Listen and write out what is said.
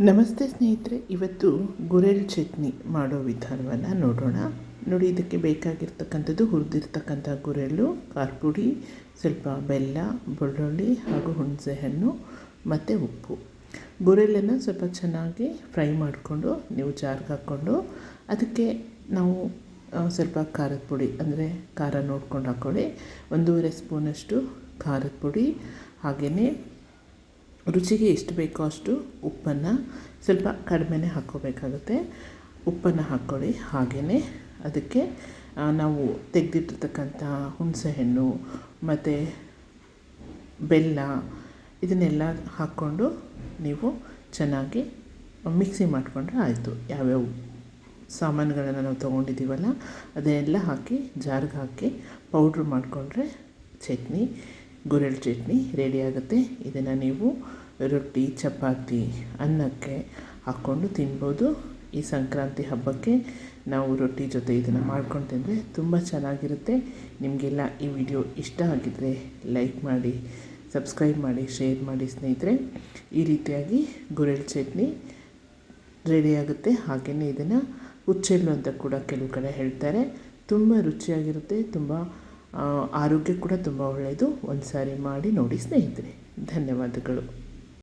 ನಮಸ್ತೆ ಸ್ನೇಹಿತರೆ, ಇವತ್ತು ಗುರೆಳ್ ಚಟ್ನಿ ಮಾಡೋ ವಿಧಾನವನ್ನು ನೋಡೋಣ. ನೋಡಿ, ಇದಕ್ಕೆ ಬೇಕಾಗಿರ್ತಕ್ಕಂಥದ್ದು ಹುರಿದಿರ್ತಕ್ಕಂಥ ಗುರೆಳ್ಳು, ಖಾರ ಪುಡಿ, ಸ್ವಲ್ಪ ಬೆಲ್ಲ, ಬೆಳ್ಳುಳ್ಳಿ ಹಾಗೂ ಹುಣಸೆಹಣ್ಣು ಮತ್ತು ಉಪ್ಪು. ಗುರೆಳ್ಳನ್ನು ಸ್ವಲ್ಪ ಚೆನ್ನಾಗಿ ಫ್ರೈ ಮಾಡಿಕೊಂಡು ನೀವು ಜಾರ್ಗೆ ಹಾಕ್ಕೊಂಡು ಅದಕ್ಕೆ ನಾವು ಸ್ವಲ್ಪ ಖಾರದ ಪುಡಿ, ಅಂದರೆ ಖಾರ ನೋಡ್ಕೊಂಡು ಹಾಕ್ಕೊಳ್ಳಿ. 1.5 ಸ್ಪೂನಷ್ಟು ಖಾರದ ಪುಡಿ, ಹಾಗೆಯೇ ರುಚಿಗೆ ಎಷ್ಟು ಬೇಕೋ ಅಷ್ಟು ಉಪ್ಪನ್ನು, ಸ್ವಲ್ಪ ಕಡಿಮೆನೇ ಹಾಕ್ಕೋಬೇಕಾಗುತ್ತೆ. ಉಪ್ಪನ್ನು ಹಾಕ್ಕೊಳ್ಳಿ. ಹಾಗೆಯೇ ಅದಕ್ಕೆ ನಾವು ತೆಗೆದಿಟ್ಟಿರ್ತಕ್ಕಂಥ ಹುಣಸೆಹಣ್ಣು ಮತ್ತು ಬೆಲ್ಲ ಇದನ್ನೆಲ್ಲ ಹಾಕ್ಕೊಂಡು ನೀವು ಚೆನ್ನಾಗಿ ಮಿಕ್ಸಿ ಮಾಡಿಕೊಂಡ್ರೆ ಆಯಿತು. ಯಾವ್ಯಾವ ಸಾಮಾನುಗಳನ್ನು ನಾವು ತೊಗೊಂಡಿದ್ದೀವಲ್ಲ ಅದನ್ನೆಲ್ಲ ಹಾಕಿ ಜಾರ್ಗೆ ಹಾಕಿ ಪೌಡ್ರ್ ಮಾಡಿಕೊಂಡ್ರೆ ಚಟ್ನಿ, ಗುರೆಳ್ ಚಟ್ನಿ ರೆಡಿಯಾಗುತ್ತೆ. ಇದನ್ನು ನೀವು ರೊಟ್ಟಿ, ಚಪಾತಿ, ಅನ್ನಕ್ಕೆ ಹಾಕ್ಕೊಂಡು ತಿನ್ಬೋದು. ಈ ಸಂಕ್ರಾಂತಿ ಹಬ್ಬಕ್ಕೆ ನಾವು ರೊಟ್ಟಿ ಜೊತೆ ಇದನ್ನು ಮಾಡ್ಕೊಂಡು ತಿಂದರೆ ತುಂಬ ಚೆನ್ನಾಗಿರುತ್ತೆ. ನಿಮಗೆಲ್ಲ ಈ ವಿಡಿಯೋ ಇಷ್ಟ ಆಗಿದ್ದರೆ ಲೈಕ್ ಮಾಡಿ, ಸಬ್ಸ್ಕ್ರೈಬ್ ಮಾಡಿ, ಶೇರ್ ಮಾಡಿ ಸ್ನೇಹಿತರೆ. ಈ ರೀತಿಯಾಗಿ ಗುರೆಳ್ ಚಟ್ನಿ ರೆಡಿಯಾಗುತ್ತೆ. ಹಾಗೆಯೇ ಇದನ್ನು ಹುಚ್ಚೆಳ್ಳು ಅಂತ ಕೂಡ ಕೆಲವು ಕಡೆ ಹೇಳ್ತಾರೆ. ತುಂಬ ರುಚಿಯಾಗಿರುತ್ತೆ, ತುಂಬ ಆರೋಗ್ಯ ಕೂಡ ತುಂಬ ಒಳ್ಳೆಯದು. ಒಂದು ಸಾರಿ ಮಾಡಿ ನೋಡಿ ಸ್ನೇಹಿತರೆ. ಧನ್ಯವಾದಗಳು.